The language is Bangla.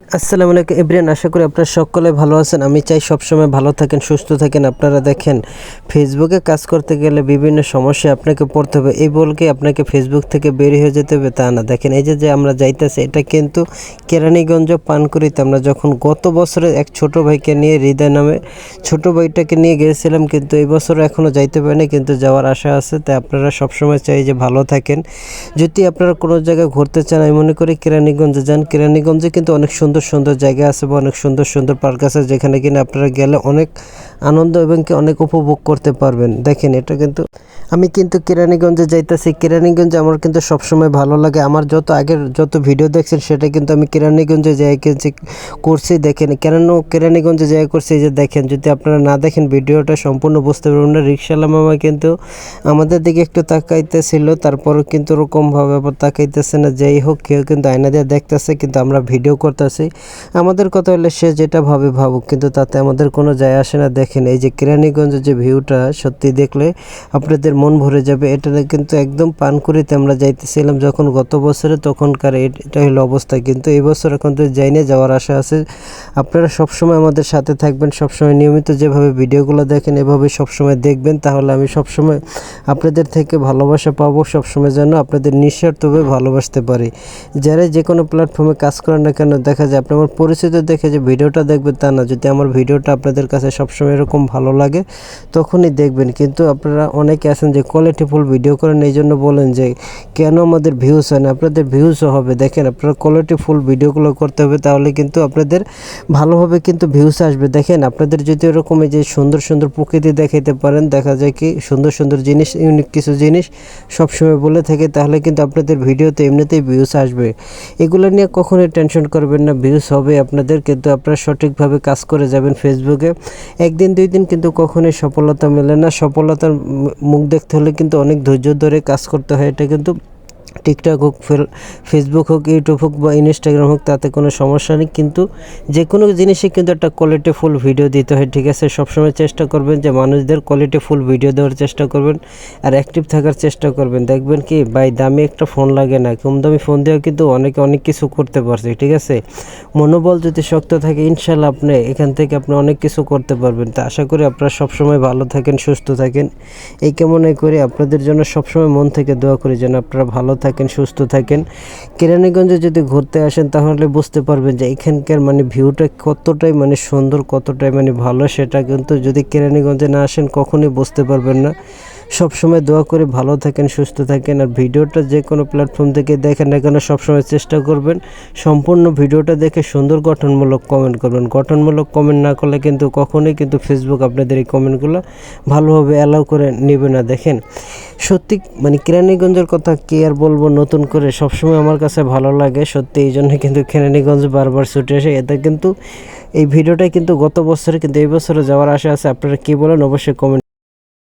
আসসালামু আলাইকুম এভরিওয়ান, আশা করি আপনারা সকলে ভালো আছেন। আমি চাই সবসময় ভালো থাকেন, সুস্থ থাকেন। আপনারা দেখেন, ফেসবুকে কাজ করতে গেলে বিভিন্ন সমস্যায় আপনাকে পড়তে হবে। এই বলকে আপনাকে ফেসবুক থেকে বের হয়ে যেতে হবে তা না। দেখেন, এই যে আমরা যাইতেছি, এটা কিন্তু কেরানীগঞ্জ পানকুড়িতে। আমরা যখন গত বছরে এক ছোট ভাইকে নিয়ে, হৃদয় নামে ছোট ভাইটাকে নিয়ে গিয়েছিলাম, কিন্তু এই বছর এখনও যাইতে পারিনি, কিন্তু যাওয়ার আশা আছে। তাই আপনারা সবসময় চাই যে ভালো থাকেন। যদি আপনারা কোনো জায়গায় ঘুরতে চান, আমি মনে করি কেরানীগঞ্জে যান। কেরানীগঞ্জে কিন্তু অনেক সুন্দর সুন্দর জায়গা আছে বা অনেক সুন্দর সুন্দর পার্ক আছে, যেখানে কিনা আপনারা গেলে অনেক আনন্দ এবং কি অনেক উপভোগ করতে পারবেন। দেখেন, এটা কিন্তু আমি কিন্তু কেরানীগঞ্জে যাইতেছি। কেরানীগঞ্জে আমার কিন্তু সবসময় ভালো লাগে। আমার আগের যত ভিডিও দেখছেন, সেটা কিন্তু আমি কেরানীগঞ্জে যাই করছি। দেখেন কেরানীগঞ্জে যাই করছি। এই যে দেখেন, যদি আপনারা না দেখেন ভিডিওটা সম্পূর্ণ বুঝতে পারবেন না। রিক্সাওয়ালা মামা কিন্তু আমাদের দিকে একটু তাকাইতেছিল, তারপরও কিন্তু ওরকমভাবে আবার তাকাইতেছে না। যাই হোক, কেউ কিন্তু আয়না দিয়ে দেখতেছে, কিন্তু আমরা ভিডিও করতেছি। আমাদের কথা হলে সে যেটা ভাবে ভাবুক, কিন্তু তাতে আমাদের কোনো যায় আসে না। দেখেন, এই যে কেরানীগঞ্জের যে ভিউটা, সত্যি দেখলে আপনাদের মন ভরে যাবে। এটা কিন্তু একদম পানকুড়িতে আমরা যাইতেছিলাম যখন গত বছরে, তখনকার এটা হলো অবস্থা। কিন্তু এই বছর এখন তো যাইনি, যাওয়ার আশা আছে। আপনারা সবসময় আমাদের সাথে থাকবেন, সবসময় নিয়মিত যেভাবে ভিডিওগুলো দেখেন এভাবে সবসময় দেখবেন। তাহলে আমি সবসময় আপনাদের থেকে ভালোবাসা পাবো, সবসময় যেন আপনাদের নিঃস্বার্থভাবে ভালোবাসতে পারি। যারা যে কোনো প্ল্যাটফর্মে কাজ করেন না কেন, দেখা যায় আপনি আমার পরিচিত দেখে যে ভিডিওটা দেখবেন তা না। যদি আমার ভিডিওটা আপনাদের কাছে সবসময় এরকম ভালো লাগে, তখনই দেখবেন। কিন্তু আপনারা অনেকে আছেন যে কোয়ালিটিফুল ভিডিও করেন, এই জন্য বলেন যে কেন আমাদের ভিউজ হয় না। আপনাদের ভিউজও হবে। দেখেন, আপনারা কোয়ালিটিফুল ভিডিওগুলো করতে হবে, তাহলে কিন্তু আপনাদের ভালোভাবে কিন্তু ভিউজ আসবে। দেখেন, আপনাদের যদি এরকম এই যে সুন্দর সুন্দর প্রকৃতি দেখাইতে পারেন, দেখা যায় কি সুন্দর সুন্দর জিনিস, ইউনিক কিছু জিনিস সবসময় বলে থাকে, তাহলে কিন্তু আপনাদের ভিডিওতে এমনিতেই ভিউজ আসবে। এগুলো নিয়ে কখনোই টেনশন করবেন না, ভিউজ হবে আপনাদের। কিন্তু আপনারা সঠিকভাবে কাজ করে যাবেন। ফেসবুকে একদিন দুই দিন কিন্তু কখনোই সফলতা মেলে না। সফলতার মুখ দেখতে হলে কিন্তু অনেক ধৈর্য ধরে কাজ করতে হয়। এটা কিন্তু টিকটক হোক, ফেসবুক হোক, ইউটিউব হোক বা ইনস্টাগ্রাম হোক, তাতে কোনো সমস্যা নেই। কিন্তু যে কোনো জিনিসে কিন্তু একটা কোয়ালিটিফুল ভিডিও দিতে হয়, ঠিক আছে? সবসময় চেষ্টা করবেন যে মানুষদের কোয়ালিটিফুল ভিডিও দেওয়ার চেষ্টা করবেন, আর অ্যাক্টিভ থাকার চেষ্টা করবেন। দেখবেন কি ভাই, দামি একটা ফোন লাগে না, কম দামি ফোন দিয়েও কিন্তু অনেকে অনেক কিছু করতে পারছে, ঠিক আছে? মনোবল যদি শক্ত থাকে, ইনশাল্লাহ আপনি এখান থেকে আপনি অনেক কিছু করতে পারবেন। তা আশা করি আপনারা সবসময় ভালো থাকেন, সুস্থ থাকেন। এই কামনাই করি। আপনাদের জন্য সবসময় মন থেকে দোয়া করি যেন আপনারা ভালো থাকেন, সুস্থ থাকেন। কেরানীগঞ্জে যদি ঘুরতে আসেন, তাহলে বুঝতে পারবেন যে এখানকার ভিউটা কতটাই সুন্দর, কতটাই ভালো। সেটা কিন্তু যদি কেরানীগঞ্জে না আসেন কখনোই বুঝতে পারবেন না। সবসময় দোয়া করে ভালো থাকেন, সুস্থ থাকেন। আর ভিডিওটা যে কোনো প্ল্যাটফর্ম থেকে দেখেন না কেন, সবসময় চেষ্টা করবেন সম্পূর্ণ ভিডিওটা দেখে সুন্দর গঠনমূলক কমেন্ট করবেন। গঠনমূলক কমেন্ট না করলে কিন্তু কখনোই কিন্তু ফেসবুক আপনাদের এই কমেন্টগুলো ভালোভাবে অ্যালাউ করে নেবে না। দেখেন, সত্যি কেরানীগঞ্জের কথা কি আর বলবো নতুন করে, সবসময় আমার কাছে ভালো লাগে সত্যি। এই জন্য কিন্তু কেরানীগঞ্জ বারবার ছুটে আসে। এটা কিন্তু এই ভিডিওটাই কিন্তু গত বছরে, কিন্তু এই বছরে যাওয়ার আশা আছে। আপনারা কি বলেন অবশ্যই কমেন্ট